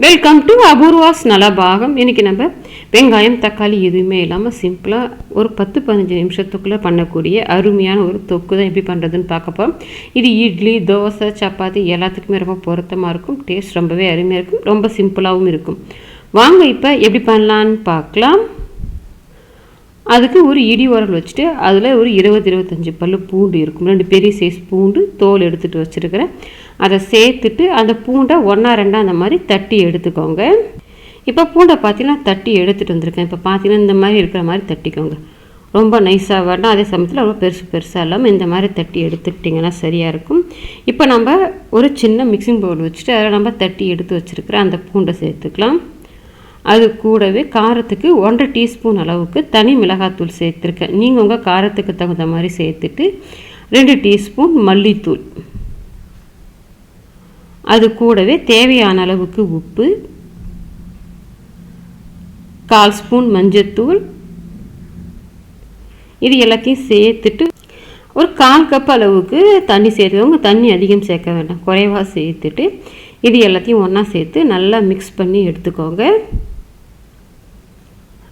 Welcome to Apoorva's Nalabagam. இன்றைக்கி நம்ம வெங்காயம் தக்காளி எதுவுமே இல்லாமல் சிம்பிளாக ஒரு 10-15 நிமிஷத்துக்குள்ளே பண்ணக்கூடிய அருமையான ஒரு தொக்கு தான் எப்படி பண்ணுறதுன்னு பார்க்க போகிறோம். இது இட்லி, தோசை, சப்பாத்தி எல்லாத்துக்குமே ரொம்ப பொருத்தமாக இருக்கும். டேஸ்ட் ரொம்பவே அருமையாக இருக்கும். ரொம்ப சிம்பிளாகவும் இருக்கும். வாங்க இப்போ எப்படி பண்ணலான்னு பார்க்கலாம். அதுக்கு ஒரு இடி உரல் வச்சுட்டு அதில் ஒரு 20-25 பல் பூண்டு இருக்கும். 2 பெரிய சைஸ் பூண்டு தோல் எடுத்துகிட்டு வச்சுருக்கிறேன். அதை சேர்த்துட்டு அந்த பூண்டை 1-2 அந்த மாதிரி தட்டி எடுத்துக்கோங்க. இப்போ பூண்டை பார்த்தீங்கன்னா தட்டி எடுத்துகிட்டு வந்திருக்கேன். இப்போ பார்த்தீங்கன்னா இந்த மாதிரி இருக்கிற மாதிரி தட்டிக்கோங்க. ரொம்ப நைஸாக வேண்டாம், அதே சமயத்தில் ரொம்ப பெருசாக இல்லாமல் இந்த மாதிரி தட்டி எடுத்துக்கிட்டிங்கன்னா சரியாக இருக்கும். இப்போ நம்ம ஒரு சின்ன மிக்சிங் பவுல் வச்சுட்டு அதில் நம்ம தட்டி எடுத்து வச்சுருக்கிற அந்த பூண்டை சேர்த்துக்கலாம். அது கூடவே காரத்துக்கு 1/2 டீஸ்பூன் அளவுக்கு தனி மிளகாத்தூள் சேர்த்துருக்கேன். நீங்கள் உங்கள் காரத்துக்கு தகுந்த மாதிரி சேர்த்துட்டு 2 டீஸ்பூன் மல்லித்தூள், அது கூடவே தேவையான அளவுக்கு உப்பு, 1/4 ஸ்பூன் மஞ்சத்தூள், இது எல்லாத்தையும் சேர்த்துட்டு ஒரு 1/4 கப் அளவுக்கு தண்ணி சேர்த்துக்கோங்க. தண்ணி அதிகம் சேர்க்க வேண்டாம், குறைவாக சேர்த்துட்டு இது எல்லாத்தையும் ஒன்றா சேர்த்து நல்லா மிக்ஸ் பண்ணி எடுத்துக்கோங்க.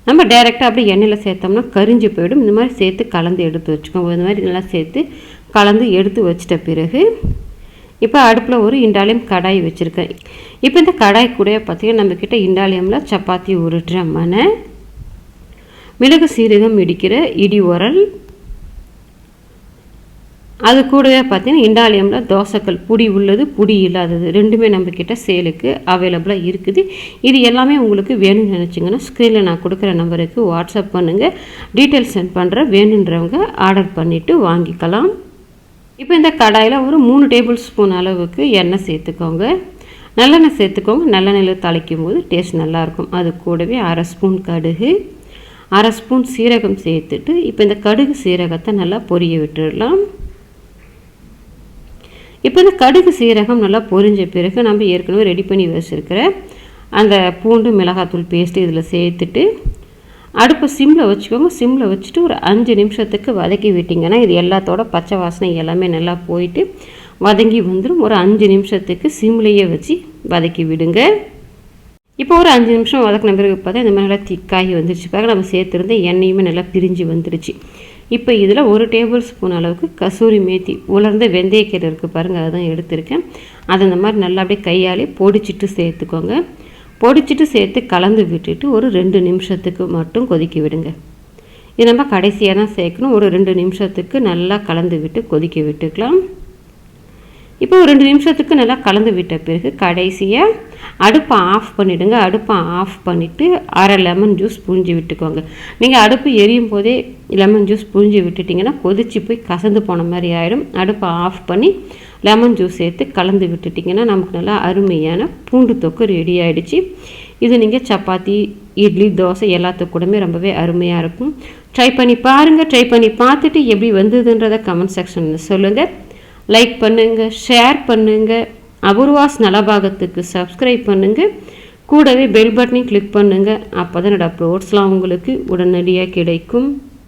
நம்ம டைரெக்டாக அப்படி எண்ணெயில் சேர்த்தோம்னா கரிஞ்சு போயிடும். இந்த மாதிரி சேர்த்து கலந்து எடுத்து வச்சுக்கோங்க. இந்த மாதிரி நல்லா சேர்த்து கலந்து எடுத்து வச்சிட்ட பிறகு இப்போ அடுப்பில் ஒரு இண்டாலியம் கடாய் வச்சுருக்கேன். இப்போ இந்த கடாய் கூட பார்த்திங்கன்னா நம்மக்கிட்ட இண்டாலியமில் சப்பாத்தி உருட்டுற மனை, மிளகு சீரகம் இடிக்கிற இடி உரல், அது கூடவே பார்த்திங்கன்னா இண்டாலியமில் தோசைக்கல், புடி உள்ளது புடி இல்லாதது ரெண்டுமே நம்மக்கிட்ட சேலுக்கு அவைலபிளாக இருக்குது. இது எல்லாமே உங்களுக்கு வேணும்னு நினச்சிங்கன்னா ஸ்க்ரீனில் நான் கொடுக்குற நம்பருக்கு வாட்ஸ்அப் பண்ணுங்கள். டீட்டெயில்ஸ் சென்ட் பண்ணுறேன். வேணுன்றவங்க ஆர்டர் பண்ணிவிட்டு வாங்கிக்கலாம். இப்போ இந்த கடாயில் ஒரு 3 டேபிள் ஸ்பூன் அளவுக்கு எண்ணெய் சேர்த்துக்கோங்க. நல்லெண்ணெய் சேர்த்துக்கோங்க. நல்லெண்ணெயில் தாளிக்கும் போது டேஸ்ட் நல்லாயிருக்கும். அது கூடவே 1/2 ஸ்பூன் கடுகு, 1/2 ஸ்பூன் சீரகம் சேர்த்துட்டு இப்போ இந்த கடுகு சீரகத்தை நல்லா பொரிய விட்டுடலாம். இப்போ இந்த கடுகு சீரகம் நல்லா பொரிஞ்ச பிறகு நம்ம ஏற்கனவே ரெடி பண்ணி வச்சுருக்கிற அந்த பூண்டு மிளகாத்தூள் பேஸ்ட்டு இதில் சேர்த்துட்டு அடுப்பை சிம்மில் வச்சுக்கோங்க. சிம்மில் வச்சுட்டு ஒரு 5 நிமிஷத்துக்கு வதக்கி விட்டிங்கன்னா இது எல்லாத்தோட பச்சை வாசனை எல்லாமே நல்லா போயிட்டு வதங்கி வந்துடும். ஒரு 5 நிமிஷத்துக்கு சிம்லேயே வச்சு வதக்கி விடுங்க. இப்போ ஒரு 5 நிமிஷம் வதக்கின பிறகு பார்த்தா இந்த மாதிரி நல்லா திக்காகி வந்துருச்சு. பாருங்க, நம்ம சேர்த்துருந்த எண்ணெயுமே நல்லா பிரிஞ்சு வந்துருச்சு. இப்போ இதில் 1 டேபிள் ஸ்பூன் அளவுக்கு கசூரி மேத்தி, உலர்ந்த வெந்தயக்கீரை இருக்குது பாருங்கள், அதுதான் எடுத்திருக்கேன். அதை இந்த மாதிரி நல்லா அப்படியே கையாலே பொடிச்சிட்டு சேர்த்துக்கோங்க. பொடிச்சிட்டு சேர்த்து கலந்து விட்டுட்டு ஒரு 2 நிமிஷத்துக்கு மட்டும் கொதிக்க விடுங்க. இது நம்ம கடைசியாக தான் சேர்க்கணும். ஒரு 2 நிமிஷத்துக்கு நல்லா கலந்து விட்டு கொதிக்க விட்டுக்கலாம். இப்போ ஒரு 2 நிமிஷத்துக்கு நல்லா கலந்து விட்ட பிறகு கடைசியாக அடுப்பை ஆஃப் பண்ணிவிடுங்க. அடுப்பை ஆஃப் பண்ணிவிட்டு 1/2 லெமன் ஜூஸ் புழிஞ்சு விட்டுக்கோங்க. நீங்கள் அடுப்பு எரியும் போதே லெமன் ஜூஸ் புழிஞ்சு விட்டுட்டிங்கன்னா கொதிச்சு போய் கசந்து போன மாதிரி ஆகிடும். அடுப்பை ஆஃப் பண்ணி லெமன் ஜூஸ் சேர்த்து கலந்து விட்டுட்டிங்கன்னா நமக்கு நல்லா அருமையான பூண்டு தொக்கு ரெடி ஆகிடுச்சு. இது நீங்கள் சப்பாத்தி, இட்லி, தோசை எல்லாத்துக்கூடமே ரொம்பவே அருமையாக இருக்கும். ட்ரை பண்ணி பாருங்கள். ட்ரை பண்ணி பார்த்துட்டு எப்படி வந்ததுன்றதை கமெண்ட் செக்ஷனில் சொல்லுங்கள். லைக் பண்ணுங்கள், ஷேர் பண்ணுங்கள், அபூர்வாஸ் நலபாகத்துக்கு சப்ஸ்கிரைப் பண்ணுங்கள். கூடவே பெல் பட்டனையும் கிளிக் பண்ணுங்கள். அப்போ தான் என்னோடய அப்லோட்ஸ்லாம் உங்களுக்கு உடனடியாக கிடைக்கும்.